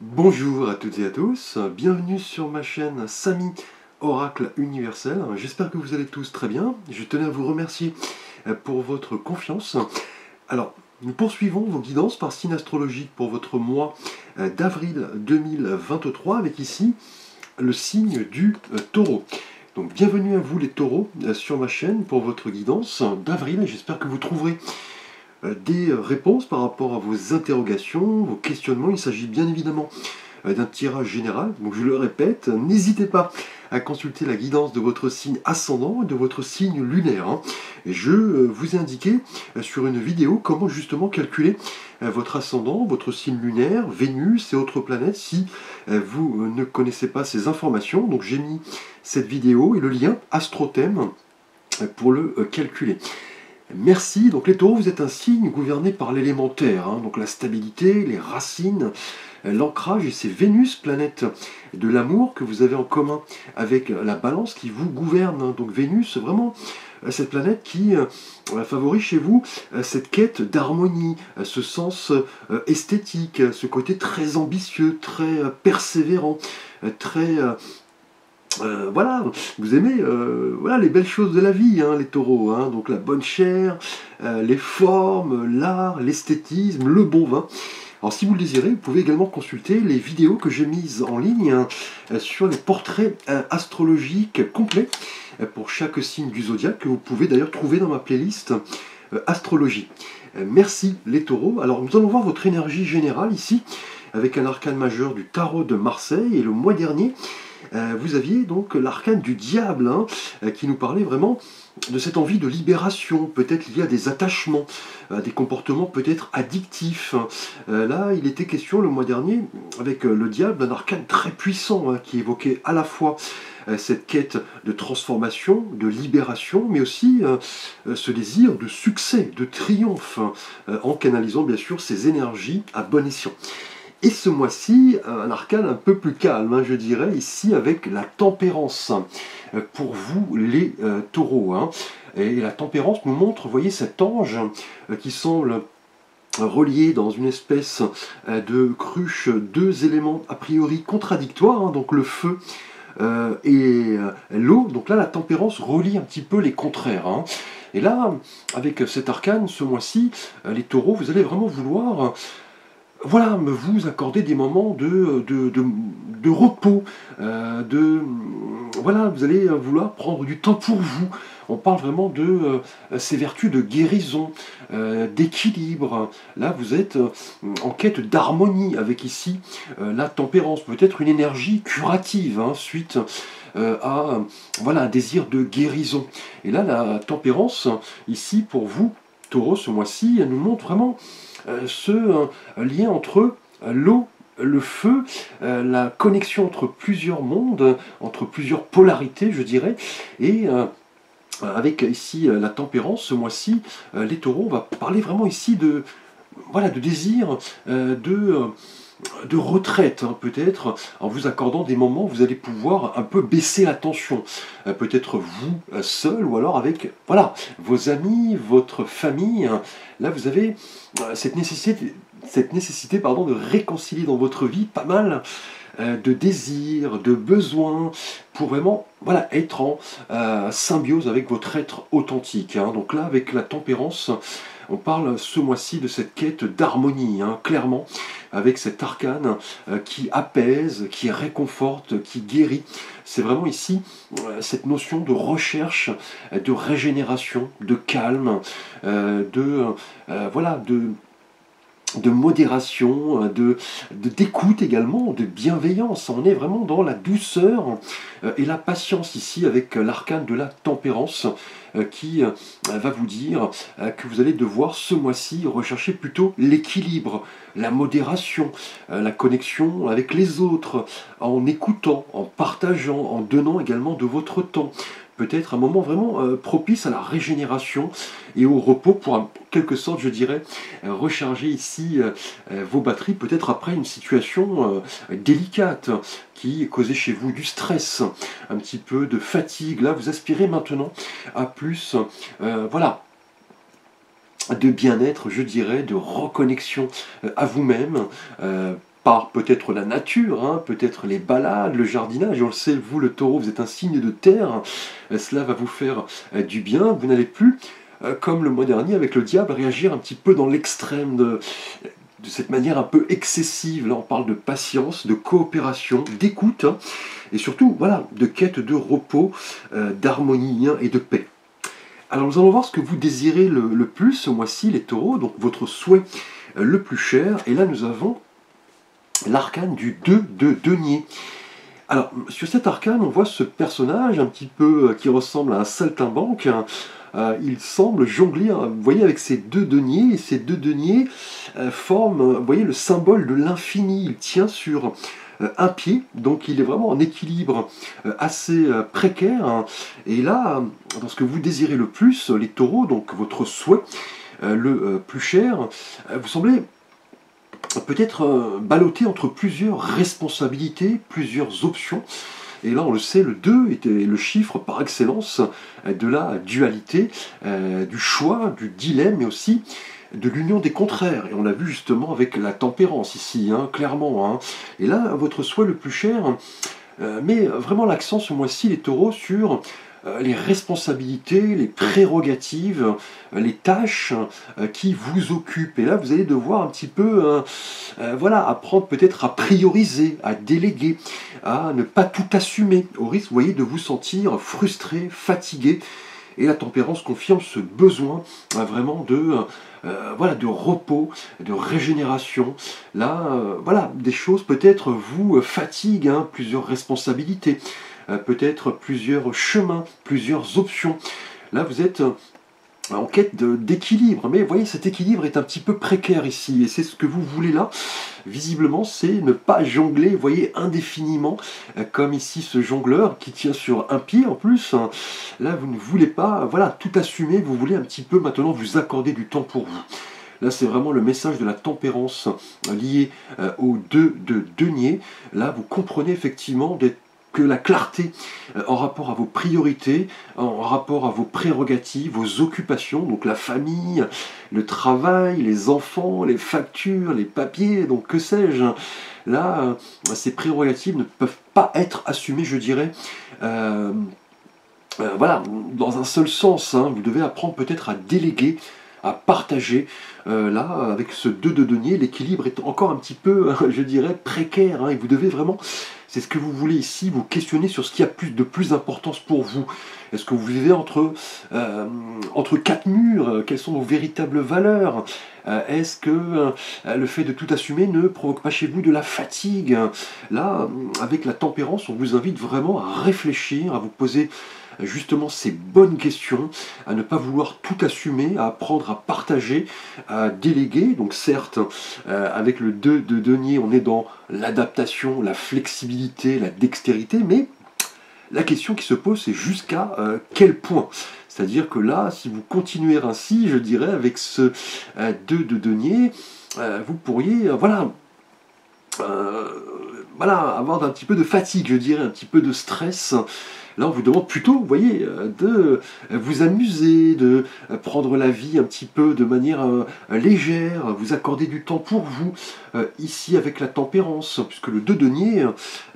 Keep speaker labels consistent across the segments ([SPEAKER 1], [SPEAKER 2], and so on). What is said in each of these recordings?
[SPEAKER 1] Bonjour à toutes et à tous, bienvenue sur ma chaîne Samy Oracle Universel. J'espère que vous allez tous très bien. Je tenais à vous remercier pour votre confiance. Alors, nous poursuivons vos guidances par signe astrologique pour votre mois d'avril 2023 avec ici le signe du taureau. Donc bienvenue à vous les taureaux sur ma chaîne pour votre guidance d'avril. J'espère que vous trouverez des réponses par rapport à vos interrogations, vos questionnements. Il s'agit bien évidemment d'un tirage général. Donc je le répète, n'hésitez pas à consulter la guidance de votre signe ascendant et de votre signe lunaire. Et je vous ai indiqué sur une vidéo comment justement calculer votre ascendant, votre signe lunaire, Vénus et autres planètes si vous ne connaissez pas ces informations. Donc j'ai mis cette vidéo et le lien AstroThème pour le calculer. Merci. Donc les taureaux, vous êtes un signe gouverné par l'élémentaire, donc la stabilité, les racines, l'ancrage, et c'est Vénus, planète de l'amour, que vous avez en commun avec la balance qui vous gouverne. Donc Vénus, vraiment, cette planète qui favorise chez vous cette quête d'harmonie, ce sens esthétique, ce côté très ambitieux, très persévérant, très... voilà, vous aimez voilà, les belles choses de la vie, les taureaux, donc la bonne chair, les formes, l'art, l'esthétisme, le bon vin. Alors si vous le désirez, vous pouvez également consulter les vidéos que j'ai mises en ligne sur les portraits astrologiques complets pour chaque signe du zodiaque, que vous pouvez d'ailleurs trouver dans ma playlist astrologie. Merci les taureaux. Alors nous allons voir votre énergie générale ici, avec un arcane majeur du tarot de Marseille, et le mois dernier, vous aviez donc l'arcane du diable qui nous parlait vraiment de cette envie de libération, peut-être liée à des attachements, à des comportements peut-être addictifs. Là, il était question le mois dernier, avec le diable, d'un arcane très puissant qui évoquait à la fois cette quête de transformation, de libération, mais aussi ce désir de succès, de triomphe, en canalisant bien sûr ses énergies à bon escient. Et ce mois-ci, un arcane un peu plus calme, je dirais, ici avec la tempérance, pour vous les taureaux. Et la tempérance nous montre, vous voyez, cet ange qui semble relié dans une espèce de cruche, deux éléments a priori contradictoires, donc le feu et l'eau. Donc là, la tempérance relie un petit peu les contraires. Et là, avec cet arcane, ce mois-ci, les taureaux, vous allez vraiment vouloir... voilà, vous accorder des moments de repos, voilà, vous allez vouloir prendre du temps pour vous. On parle vraiment de ces vertus de guérison, d'équilibre. Là, vous êtes en quête d'harmonie avec ici la tempérance, peut-être une énergie curative, suite à voilà, un désir de guérison. Et là, la tempérance, ici, pour vous, Taureau, ce mois-ci, elle nous montre vraiment ce lien entre l'eau, le feu, la connexion entre plusieurs mondes, entre plusieurs polarités, je dirais, et avec ici la tempérance, ce mois-ci, les taureaux, on va parler vraiment ici de, voilà, de désir, de retraite, peut-être, en vous accordant des moments où vous allez pouvoir un peu baisser la tension. Peut-être vous seul, ou alors avec voilà, vos amis, votre famille. Là, vous avez cette nécessité pardon, de réconcilier dans votre vie pas mal de désirs, de besoins, pour vraiment voilà, être en symbiose avec votre être authentique. Donc là, avec la tempérance, on parle ce mois-ci de cette quête d'harmonie, clairement, avec cet arcane qui apaise, qui réconforte, qui guérit. C'est vraiment ici cette notion de recherche, de régénération, de calme, voilà, de modération, d'écoute également, de bienveillance. On est vraiment dans la douceur et la patience ici avec l'arcane de la tempérance qui va vous dire que vous allez devoir ce mois-ci rechercher plutôt l'équilibre, la modération, la connexion avec les autres, en écoutant, en partageant, en donnant également de votre temps. Peut-être un moment vraiment propice à la régénération et au repos pour, en quelque sorte, je dirais, recharger ici vos batteries, peut-être après une situation délicate qui causait chez vous du stress, un petit peu de fatigue. Là, vous aspirez maintenant à plus, voilà, de bien-être, je dirais, de reconnexion à vous-même, par peut-être la nature, hein, peut-être les balades, le jardinage. On le sait, vous le taureau, vous êtes un signe de terre, cela va vous faire du bien. Vous n'allez plus, comme le mois dernier avec le diable, réagir un petit peu dans l'extrême de cette manière un peu excessive. Là, on parle de patience, de coopération, d'écoute, hein, et surtout, voilà, de quête de repos, d'harmonie, hein, et de paix. Alors, nous allons voir ce que vous désirez le plus ce mois-ci, les taureaux, donc votre souhait le plus cher. Et là, nous avons l'arcane du 2 de denier. Alors, sur cet arcane, on voit ce personnage un petit peu qui ressemble à un saltimbanque, hein. Il semble jongler, hein, vous voyez, avec ces deux deniers, et ces deux deniers forment, vous voyez, le symbole de l'infini. Il tient sur un pied, donc il est vraiment en équilibre assez précaire, hein. Et là, dans ce que vous désirez le plus, les taureaux, donc votre souhait le plus cher, vous semblez peut-être ballotté entre plusieurs responsabilités, plusieurs options. Et là, on le sait, le 2 était le chiffre par excellence de la dualité, du choix, du dilemme, mais aussi de l'union des contraires. Et on l'a vu justement avec la tempérance ici, hein, clairement, hein. Et là, votre souhait le plus cher met vraiment l'accent ce mois-ci, les taureaux, sur les responsabilités, les prérogatives, les tâches qui vous occupent. Et là, vous allez devoir un petit peu voilà, apprendre peut-être à prioriser, à déléguer, à ne pas tout assumer, au risque, vous voyez, de vous sentir frustré, fatigué. Et la tempérance confirme ce besoin vraiment voilà, de repos, de régénération. Là, voilà, des choses peut-être vous fatiguent, hein, plusieurs responsabilités, peut-être plusieurs chemins, plusieurs options. Là, vous êtes en quête d'équilibre, mais vous voyez, cet équilibre est un petit peu précaire ici, et c'est ce que vous voulez là. Visiblement, c'est ne pas jongler, vous voyez, indéfiniment, comme ici ce jongleur qui tient sur un pied en plus. Là, vous ne voulez pas, voilà, tout assumer, vous voulez un petit peu maintenant vous accorder du temps pour vous. Là, c'est vraiment le message de la tempérance lié au 2 de denier. Là, vous comprenez effectivement que la clarté en rapport à vos priorités, en rapport à vos prérogatives, vos occupations, donc la famille, le travail, les enfants, les factures, les papiers, donc que sais-je. Là, ces prérogatives ne peuvent pas être assumées, je dirais, voilà, dans un seul sens, hein. Vous devez apprendre peut-être à déléguer, à partager. Là, avec ce 2 de denier, l'équilibre est encore un petit peu, je dirais, précaire, hein, et vous devez vraiment, c'est ce que vous voulez ici, vous questionner sur ce qui a de plus d'importance pour vous. Est-ce que vous vivez entre quatre murs? Quelles sont vos véritables valeurs? Est-ce que le fait de tout assumer ne provoque pas chez vous de la fatigue? Là, avec la tempérance, on vous invite vraiment à réfléchir, à vous poser justement ces bonnes questions, à ne pas vouloir tout assumer, à apprendre à partager, à déléguer. Donc certes, avec le 2 de denier, on est dans l'adaptation, la flexibilité, la dextérité, mais la question qui se pose, c'est jusqu'à quel point? C'est-à-dire que là, si vous continuez ainsi, je dirais, avec ce 2 de denier, vous pourriez, voilà, voilà, avoir un petit peu de fatigue, je dirais, un petit peu de stress. Là, on vous demande plutôt, vous voyez, de vous amuser, de prendre la vie un petit peu de manière légère, vous accorder du temps pour vous, ici avec la tempérance, puisque le 2 denier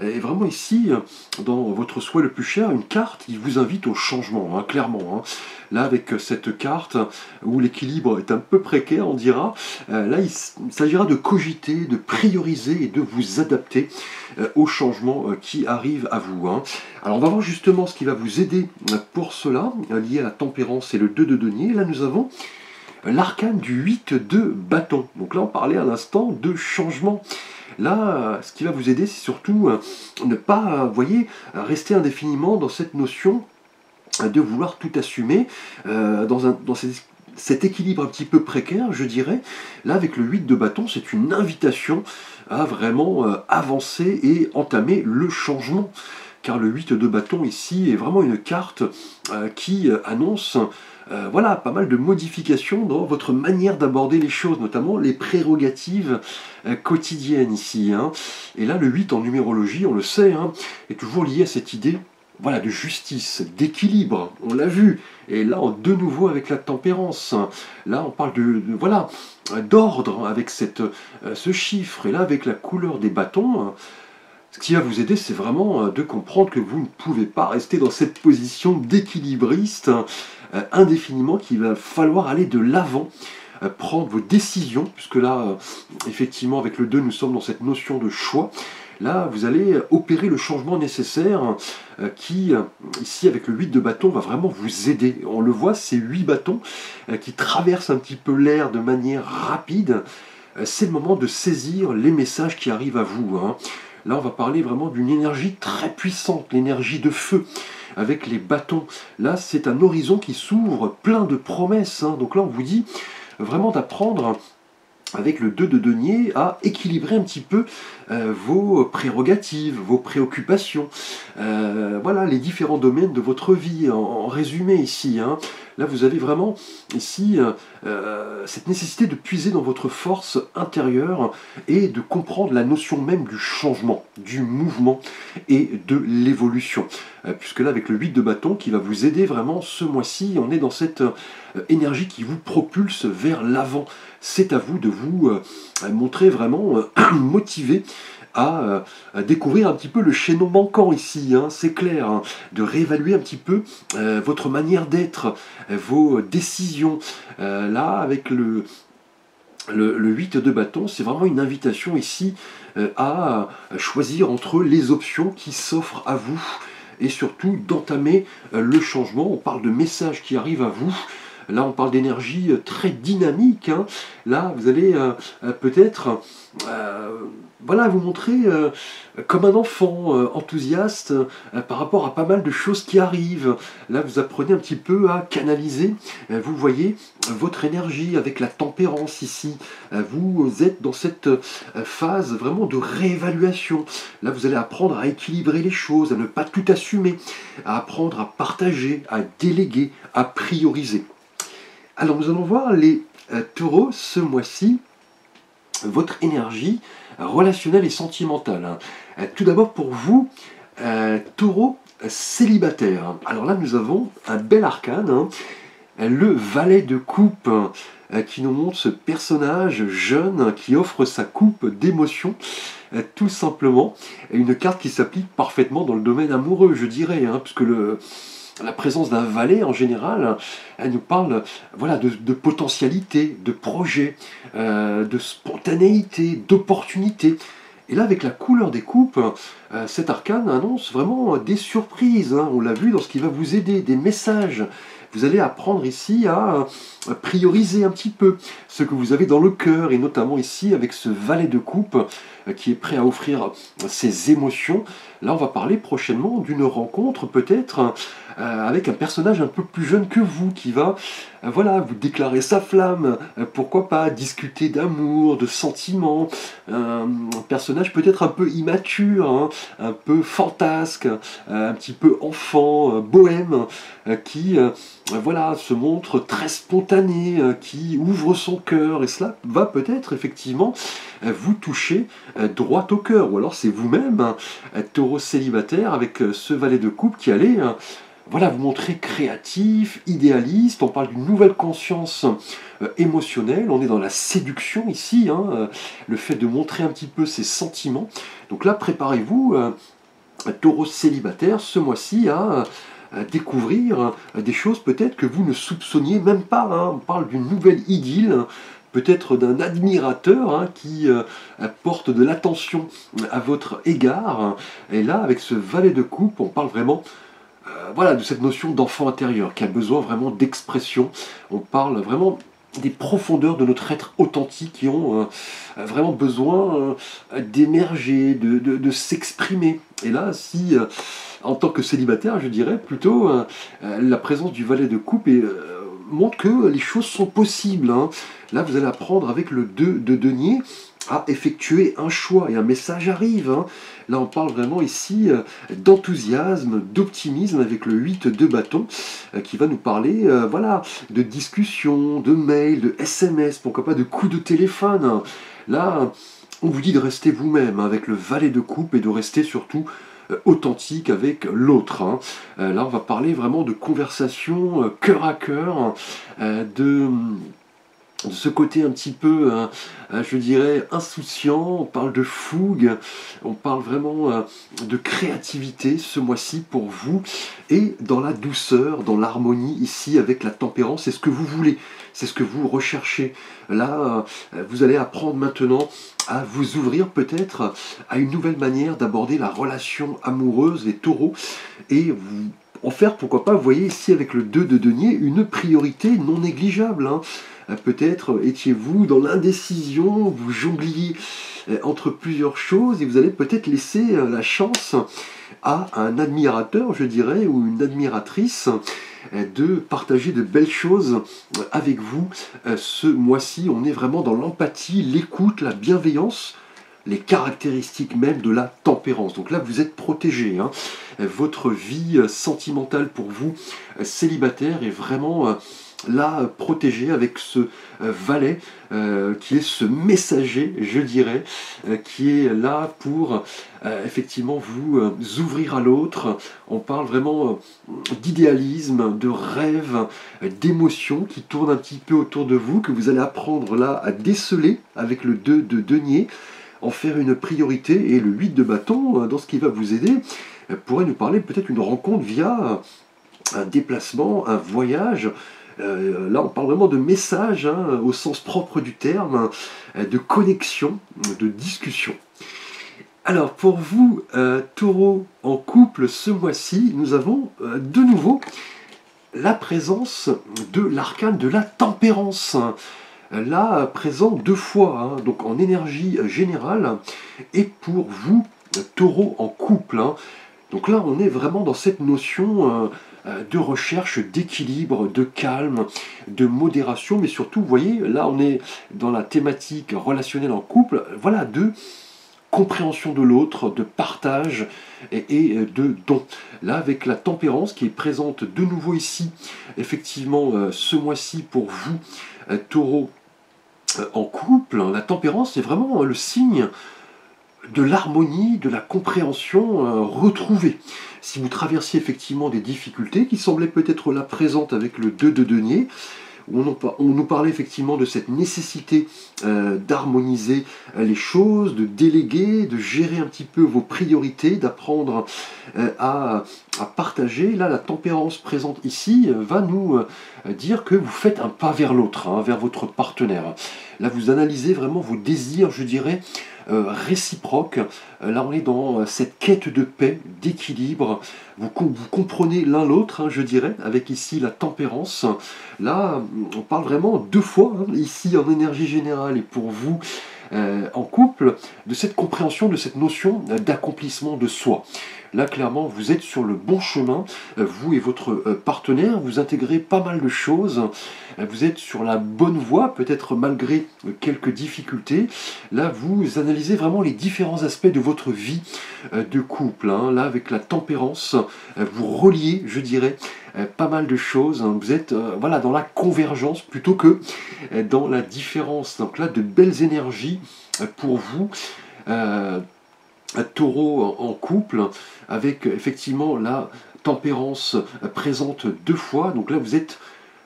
[SPEAKER 1] est vraiment ici, dans votre souhait le plus cher, une carte qui vous invite au changement, hein, clairement, hein. Là, avec cette carte, où l'équilibre est un peu précaire, on dira, là, il s'agira de cogiter, de prioriser et de vous adapter aux changements qui arrivent à vous, hein. Alors, on va voir justement ce qui va vous aider pour cela, lié à la tempérance et le 2 de denier. Là, nous avons l'arcane du 8 de bâton. Donc là, on parlait à l'instant de changement. Là, ce qui va vous aider, c'est surtout ne pas, vous voyez, rester indéfiniment dans cette notion de vouloir tout assumer, dans cet équilibre un petit peu précaire, je dirais. Là, avec le 8 de bâton, c'est une invitation à vraiment avancer et entamer le changement. Car le 8 de bâton ici est vraiment une carte qui annonce voilà, pas mal de modifications dans votre manière d'aborder les choses, notamment les prérogatives quotidiennes ici, hein. Et là, le 8 en numérologie, on le sait, hein, est toujours lié à cette idée voilà, de justice, d'équilibre, on l'a vu. Et là, de nouveau avec la tempérance. Là, on parle voilà, d'ordre avec ce chiffre. Et là, avec la couleur des bâtons, ce qui va vous aider, c'est vraiment de comprendre que vous ne pouvez pas rester dans cette position d'équilibriste indéfiniment, qu'il va falloir aller de l'avant, prendre vos décisions, puisque là, effectivement, avec le 2, nous sommes dans cette notion de choix. Là, vous allez opérer le changement nécessaire qui, ici, avec le 8 de bâton, va vraiment vous aider. On le voit, ces 8 bâtons qui traversent un petit peu l'air de manière rapide. C'est le moment de saisir les messages qui arrivent à vous. Là, on va parler vraiment d'une énergie très puissante, l'énergie de feu, avec les bâtons. Là, c'est un horizon qui s'ouvre, plein de promesses. Donc là, on vous dit vraiment d'apprendre, avec le 2 de denier, à équilibrer un petit peu vos prérogatives, vos préoccupations. Voilà, les différents domaines de votre vie, en résumé ici. Là, vous avez vraiment ici cette nécessité de puiser dans votre force intérieure et de comprendre la notion même du changement, du mouvement et de l'évolution. Puisque là, avec le 8 de bâton qui va vous aider vraiment ce mois-ci, on est dans cette énergie qui vous propulse vers l'avant. C'est à vous de vous montrer vraiment motivé à découvrir un petit peu le chaînon manquant ici, c'est clair, de réévaluer un petit peu votre manière d'être, vos décisions. Là, avec le 8 de bâton, c'est vraiment une invitation ici à choisir entre les options qui s'offrent à vous et surtout d'entamer le changement. On parle de messages qui arrivent à vous. Là, on parle d'énergie très dynamique. Là, vous allez peut-être voilà, vous montrer comme un enfant enthousiaste par rapport à pas mal de choses qui arrivent. Là, vous apprenez un petit peu à canaliser. Vous voyez votre énergie avec la tempérance ici. Vous êtes dans cette phase vraiment de réévaluation. Là, vous allez apprendre à équilibrer les choses, à ne pas tout assumer, à apprendre à partager, à déléguer, à prioriser. Alors, nous allons voir les taureaux ce mois-ci, votre énergie relationnelle et sentimentale. Tout d'abord pour vous, taureau célibataire. Alors là, nous avons un bel arcane, le valet de coupe, qui nous montre ce personnage jeune qui offre sa coupe d'émotions, tout simplement. Une carte qui s'applique parfaitement dans le domaine amoureux, je dirais, puisque la présence d'un valet, en général, elle nous parle voilà, de potentialité, de projet, de spontanéité, d'opportunité. Et là, avec la couleur des coupes, cet arcane annonce vraiment des surprises. On l'a vu dans ce qui va vous aider, des messages. Vous allez apprendre ici à prioriser un petit peu ce que vous avez dans le cœur, et notamment ici avec ce valet de coupe qui est prêt à offrir ses émotions. Là, on va parler prochainement d'une rencontre peut-être avec un personnage un peu plus jeune que vous qui va voilà, vous déclarer sa flamme, pourquoi pas discuter d'amour, de sentiments, un personnage peut-être un peu immature, un peu fantasque, un petit peu enfant, bohème, qui voilà, se montre très spontané, qui ouvre son cœur, et cela va peut-être effectivement vous toucher droit au cœur, ou alors c'est vous-même, taureau célibataire, avec ce valet de coupe qui allait voilà, vous montrer créatif, idéaliste. On parle d'une nouvelle conscience émotionnelle. On est dans la séduction ici, le fait de montrer un petit peu ses sentiments. Donc là, préparez-vous, taureau célibataire, ce mois-ci à découvrir des choses peut-être que vous ne soupçonniez même pas. On parle d'une nouvelle idylle, peut-être d'un admirateur qui porte de l'attention à votre égard. Et là, avec ce valet de coupe, on parle vraiment voilà, de cette notion d'enfant intérieur qui a besoin vraiment d'expression. On parle vraiment des profondeurs de notre être authentique qui ont vraiment besoin d'émerger, de s'exprimer. Et là, si en tant que célibataire, je dirais plutôt la présence du valet de coupe montre que les choses sont possibles. Là, vous allez apprendre avec le 2 de denier à effectuer un choix et un message arrive. Là, on parle vraiment ici d'enthousiasme, d'optimisme avec le 8 de bâton qui va nous parler voilà, de discussions, de mails, de SMS, pourquoi pas de coups de téléphone. Là, on vous dit de rester vous-même avec le valet de coupe et de rester surtout authentique avec l'autre, hein. Là, on va parler vraiment de conversation cœur à cœur, de ce côté un petit peu, je dirais, insouciant. On parle de fougue, on parle vraiment de créativité ce mois-ci pour vous, et dans la douceur, dans l'harmonie ici avec la tempérance. C'est ce que vous voulez, c'est ce que vous recherchez. Là, vous allez apprendre maintenant à vous ouvrir peut-être à une nouvelle manière d'aborder la relation amoureuse, les taureaux, et vous en faire, pourquoi pas, vous voyez ici avec le 2 de denier, une priorité non négligeable, hein. Peut-être étiez-vous dans l'indécision, vous jongliez entre plusieurs choses et vous allez peut-être laisser la chance à un admirateur, je dirais, ou une admiratrice de partager de belles choses avec vous. Ce mois-ci, on est vraiment dans l'empathie, l'écoute, la bienveillance, les caractéristiques même de la tempérance. Donc là, vous êtes protégé, hein. Votre vie sentimentale pour vous, célibataire, est vraiment là protégée avec ce valet qui est ce messager, je dirais, qui est là pour effectivement vous ouvrir à l'autre. On parle vraiment d'idéalisme, de rêve, d'émotions qui tournent un petit peu autour de vous, que vous allez apprendre là à déceler avec le 2 de denier, en faire une priorité. Et le 8 de bâton, dans ce qui va vous aider, pourrait nous parler peut-être une rencontre via un déplacement, un voyage. Là, on parle vraiment de message, hein, au sens propre du terme, de connexion, de discussion. Alors, pour vous, taureau en couple, ce mois-ci, nous avons de nouveau la présence de l'arcane de la tempérance. Là, présent 2 fois, hein, donc en énergie générale, et pour vous, taureau en couple, hein. Donc là, on est vraiment dans cette notion de recherche d'équilibre, de calme, de modération, mais surtout, vous voyez, là, on est dans la thématique relationnelle en couple, voilà, de compréhension de l'autre, de partage et de don. Là, avec la tempérance qui est présente de nouveau ici, effectivement, ce mois-ci pour vous, taureau en couple, la tempérance, c'est vraiment le signe de l'harmonie, de la compréhension retrouvée. Si vous traversiez effectivement des difficultés qui semblaient peut-être là présentes avec le 2 de denier, où on nous parlait effectivement de cette nécessité d'harmoniser les choses, de déléguer, de gérer un petit peu vos priorités, d'apprendre à partager. Là, la tempérance présente ici va nous dire que vous faites un pas vers l'autre, hein, vers votre partenaire. Là, vous analysez vraiment vos désirs, je dirais, réciproques. Là, on est dans cette quête de paix, d'équilibre. Vous comprenez l'un l'autre, hein, je dirais, avec ici la tempérance. Là, on parle vraiment 2 fois, hein, ici en énergie générale et pour vous en couple, de cette compréhension, de cette notion d'accomplissement de soi. Là, clairement, vous êtes sur le bon chemin, vous et votre partenaire, vous intégrez pas mal de choses, vous êtes sur la bonne voie, peut-être malgré quelques difficultés. Là, vous analysez vraiment les différents aspects de votre vie de couple, hein. Là, avec la tempérance, vous reliez, je dirais, pas mal de choses, hein. Vous êtes voilà, dans la convergence plutôt que dans la différence. Donc là, de belles énergies pour vous. Taureau en couple, avec effectivement la tempérance présente 2 fois. Donc là, vous êtes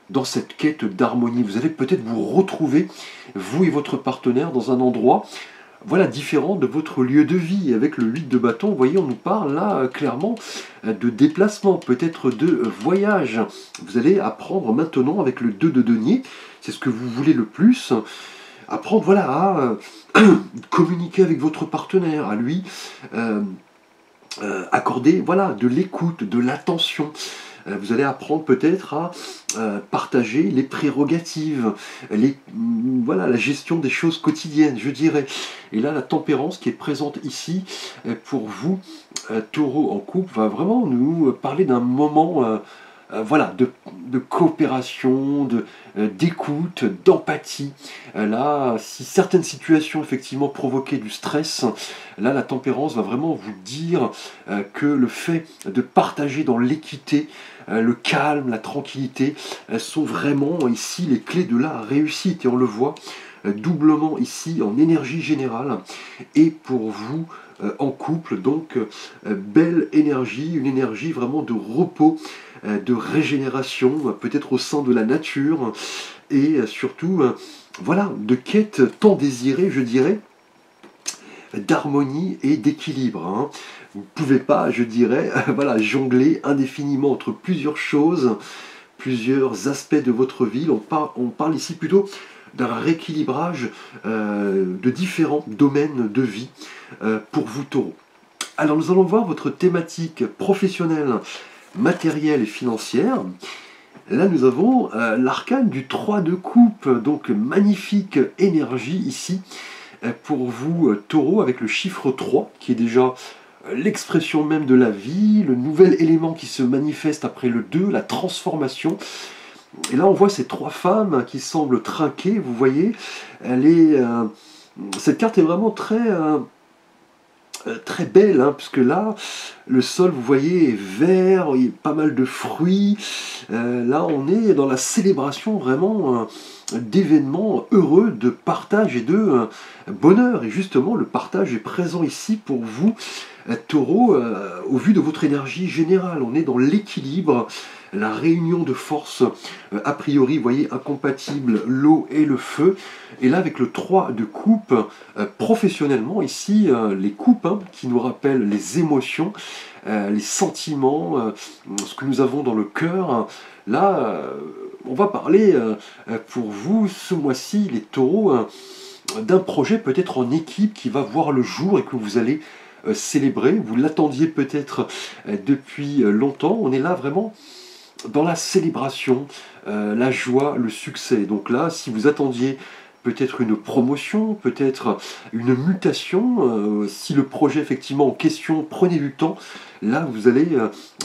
[SPEAKER 1] dans cette quête d'harmonie. Vous allez peut-être vous retrouver, vous et votre partenaire, dans un endroit, voilà, différent de votre lieu de vie. Avec le 8 de bâton, vous voyez, on nous parle là clairement de déplacement, peut-être de voyage. Vous allez apprendre maintenant avec le 2 de denier, c'est ce que vous voulez le plus, apprendre voilà, à communiquer avec votre partenaire, à lui accorder voilà, de l'écoute, de l'attention. Vous allez apprendre peut-être à partager les prérogatives, voilà, la gestion des choses quotidiennes, je dirais. Et là, la tempérance qui est présente ici, pour vous, taureau en couple, va vraiment nous parler d'un moment voilà, de coopération, d'écoute, d'empathie. Là, si certaines situations effectivement provoquaient du stress, là la tempérance va vraiment vous dire que le fait de partager dans l'équité, le calme, la tranquillité, sont vraiment ici les clés de la réussite. Et on le voit doublement ici en énergie générale. Et pour vous, en couple, donc belle énergie, une énergie vraiment de repos, de régénération, peut-être au sein de la nature, et surtout, voilà, de quête tant désirée, je dirais, d'harmonie et d'équilibre, hein. Vous ne pouvez pas, je dirais, voilà, jongler indéfiniment entre plusieurs choses, plusieurs aspects de votre vie. On parle ici plutôt d'un rééquilibrage de différents domaines de vie pour vous, Taureau. Alors nous allons voir votre thématique professionnelle, matérielle et financière. Là nous avons l'arcane du 3 de coupe, donc magnifique énergie ici pour vous, Taureau, avec le chiffre 3, qui est déjà l'expression même de la vie, le nouvel élément qui se manifeste après le 2, la transformation. Et là, on voit ces 3 femmes qui semblent trinquer, vous voyez. Cette carte est vraiment très belle, hein, puisque là, le sol, vous voyez, est vert, il y a pas mal de fruits. Là, on est dans la célébration vraiment d'événements heureux, de partage et de bonheur. Et justement, le partage est présent ici pour vous, Taureau, au vu de votre énergie générale. On est dans l'équilibre, la réunion de forces, a priori, vous voyez, incompatibles, l'eau et le feu. Et là, avec le 3 de coupe, professionnellement, ici, les coupes, hein, qui nous rappellent les émotions, les sentiments, ce que nous avons dans le cœur. Là, on va parler pour vous, ce mois-ci, les taureaux, d'un projet peut-être en équipe qui va voir le jour et que vous allez célébrer. Vous l'attendiez peut-être depuis longtemps. On est là vraiment dans la célébration, la joie, le succès. Donc là, si vous attendiez peut-être une promotion, peut-être une mutation, si le projet effectivement en question prenait du temps, là vous allez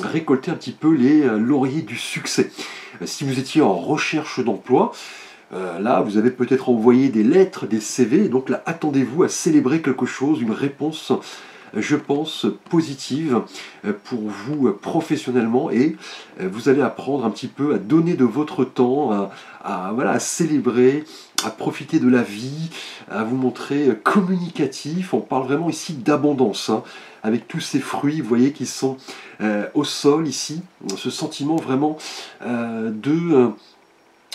[SPEAKER 1] récolter un petit peu les lauriers du succès. Si vous étiez en recherche d'emploi, là vous avez peut-être envoyé des lettres, des CV, donc là attendez-vous à célébrer quelque chose, une réponse, je pense, positive pour vous professionnellement, et vous allez apprendre un petit peu à donner de votre temps, voilà, à célébrer, à profiter de la vie, à vous montrer communicatif. On parle vraiment ici d'abondance, hein, avec tous ces fruits, vous voyez, qui sont au sol ici, ce sentiment vraiment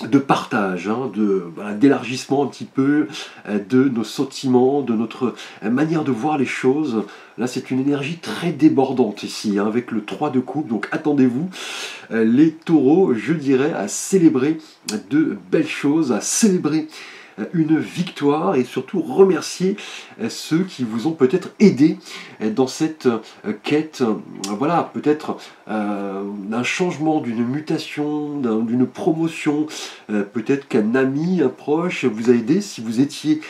[SPEAKER 1] de partage, hein, voilà, d'élargissement un petit peu de nos sentiments, de notre manière de voir les choses. Là, c'est une énergie très débordante ici, hein, avec le 3 de coupe. Donc attendez-vous, les taureaux, je dirais, à célébrer de belles choses, à célébrer une victoire, et surtout remercier ceux qui vous ont peut-être aidé dans cette quête, voilà, peut-être d'un changement, d'une mutation, d'une promotion, peut-être qu'un ami, un proche vous a aidé. Si vous étiez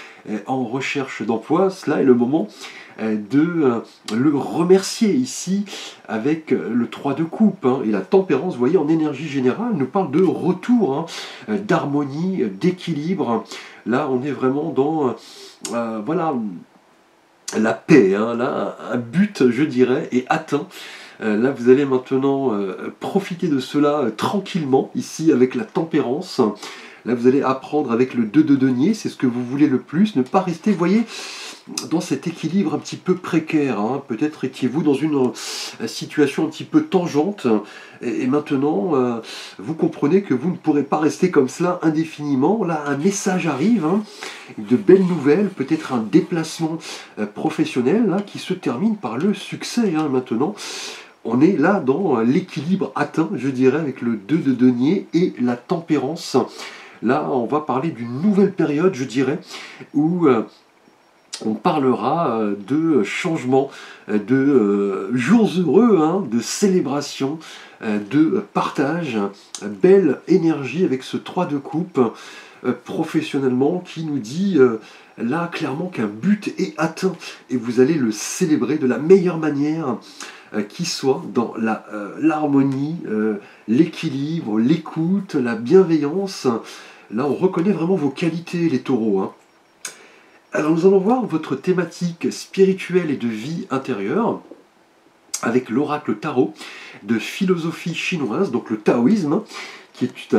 [SPEAKER 1] en recherche d'emploi, cela est le moment de le remercier ici avec le 3 de coupe, hein, et la tempérance, vous voyez, en énergie générale nous parle de retour, hein, d'harmonie, d'équilibre. Là on est vraiment dans voilà, la paix, hein. Là un but, je dirais, est atteint. Là vous allez maintenant profiter de cela tranquillement ici avec la tempérance. Là vous allez apprendre avec le 2 de denier, c'est ce que vous voulez le plus, ne pas rester, vous voyez, dans cet équilibre un petit peu précaire, hein. Peut-être étiez-vous dans une situation un petit peu tangente, et maintenant vous comprenez que vous ne pourrez pas rester comme cela indéfiniment. Là un message arrive, hein, de belles nouvelles, peut-être un déplacement professionnel là, qui se termine par le succès, hein. Maintenant on est là dans l'équilibre atteint, je dirais, avec le 2 de denier et la tempérance. Là on va parler d'une nouvelle période, je dirais, où on parlera de changement, de jours heureux, hein, de célébration, de partage, belle énergie avec ce 3 de coupe professionnellement qui nous dit là clairement qu'un but est atteint et vous allez le célébrer de la meilleure manière qui soit, dans l'harmonie, l'équilibre, l'écoute, la bienveillance. Là on reconnaît vraiment vos qualités, les taureaux, hein. Alors nous allons voir votre thématique spirituelle et de vie intérieure avec l'oracle tarot de philosophie chinoise, donc le taoïsme, qui est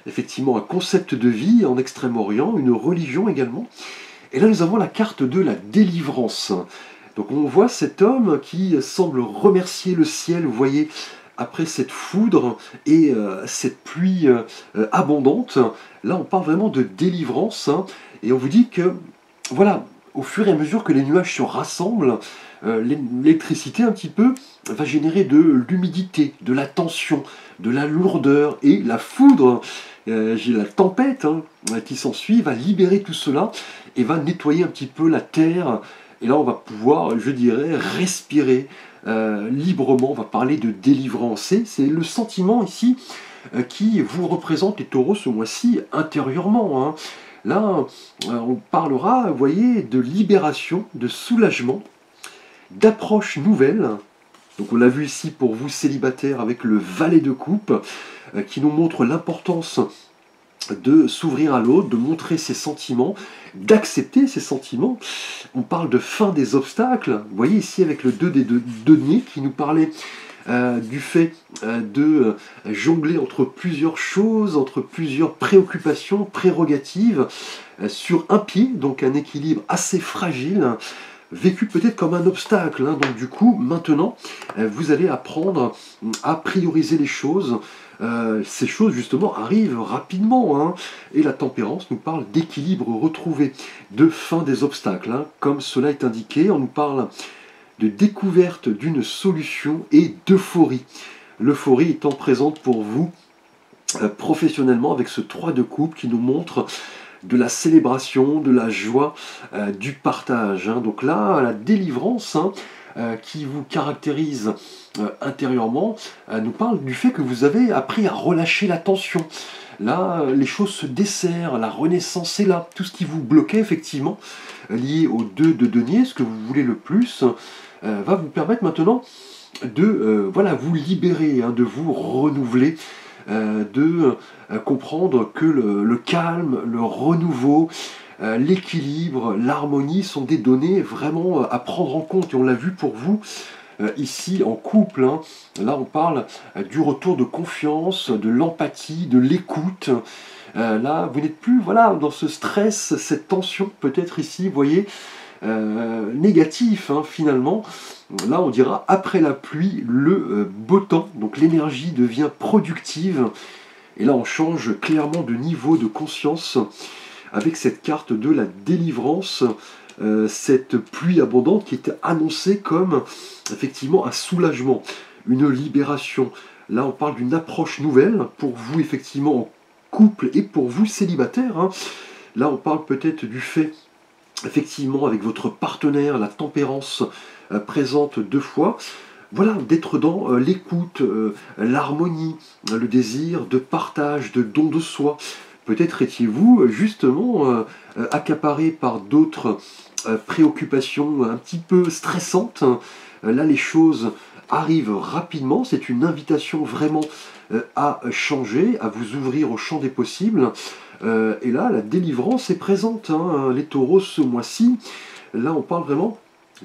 [SPEAKER 1] effectivement un concept de vie en Extrême-Orient, une religion également. Et là nous avons la carte de la délivrance. Donc on voit cet homme qui semble remercier le ciel, vous voyez, après cette foudre et cette pluie abondante. Là, on parle vraiment de délivrance, hein, et on vous dit que, voilà, au fur et à mesure que les nuages se rassemblent, l'électricité un petit peu va générer de l'humidité, de la tension, de la lourdeur, et la foudre, j'ai la tempête, hein, qui s'ensuit, va libérer tout cela et va nettoyer un petit peu la terre. Et là, on va pouvoir, je dirais, respirer librement. On va parler de délivrance. C'est le sentiment ici qui vous représente, les taureaux, ce mois-ci, intérieurement, hein. Là, on parlera, vous voyez, de libération, de soulagement, d'approche nouvelle. Donc on l'a vu ici pour vous célibataires avec le valet de coupe qui nous montre l'importance de s'ouvrir à l'autre, de montrer ses sentiments, d'accepter ses sentiments. On parle de fin des obstacles. Vous voyez ici avec le 2 des deniers qui nous parlait du fait de jongler entre plusieurs choses, entre plusieurs préoccupations, prérogatives, sur un pied, donc un équilibre assez fragile, vécu peut-être comme un obstacle, hein. Donc du coup, maintenant, vous allez apprendre à prioriser les choses. Ces choses, justement, arrivent rapidement, hein. Et la tempérance nous parle d'équilibre retrouvé, de fin des obstacles, hein. Comme cela est indiqué, on nous parle de découverte d'une solution et d'euphorie. L'euphorie étant présente pour vous professionnellement avec ce 3 de coupe qui nous montre de la célébration, de la joie, du partage, hein. Donc là, la délivrance, hein, qui vous caractérise intérieurement, nous parle du fait que vous avez appris à relâcher la tension. Là, les choses se desserrent, la renaissance est là. Tout ce qui vous bloquait, effectivement, lié aux 2 de denier, ce que vous voulez le plus, va vous permettre maintenant de voilà, vous libérer, hein, de vous renouveler, de comprendre que le calme, le renouveau, l'équilibre, l'harmonie sont des données vraiment à prendre en compte. Et on l'a vu pour vous ici en couple, hein. Là on parle du retour de confiance, de l'empathie, de l'écoute. Là vous n'êtes plus, voilà, dans ce stress, cette tension peut-être ici, vous voyez, négatif, hein, finalement. Là on dira après la pluie le beau temps, donc l'énergie devient productive. Et là on change clairement de niveau de conscience avec cette carte de la délivrance, cette pluie abondante qui est annoncée comme effectivement un soulagement, une libération. Là on parle d'une approche nouvelle pour vous effectivement en couple et pour vous célibataire, hein. Là on parle peut-être du fait effectivement avec votre partenaire, la tempérance présente 2 fois, voilà, d'être dans l'écoute, l'harmonie, le désir de partage, de don de soi. Peut-être étiez-vous justement accaparé par d'autres préoccupations un petit peu stressantes. Là, les choses arrivent rapidement. C'est une invitation vraiment à changer, à vous ouvrir au champ des possibles. Et là, la délivrance est présente, hein, les taureaux, ce mois-ci. Là, on parle vraiment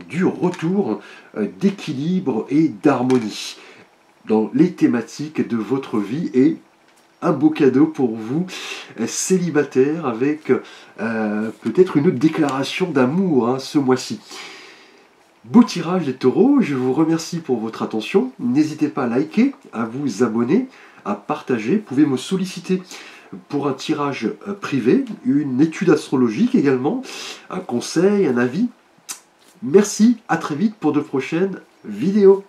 [SPEAKER 1] du retour d'équilibre et d'harmonie dans les thématiques de votre vie, et un beau cadeau pour vous, célibataire, avec peut-être une déclaration d'amour, hein, ce mois-ci. Beau tirage les taureaux, je vous remercie pour votre attention. N'hésitez pas à liker, à vous abonner, à partager. Vous pouvez me solliciter pour un tirage privé, une étude astrologique également, un conseil, un avis. Merci, à très vite pour de prochaines vidéos.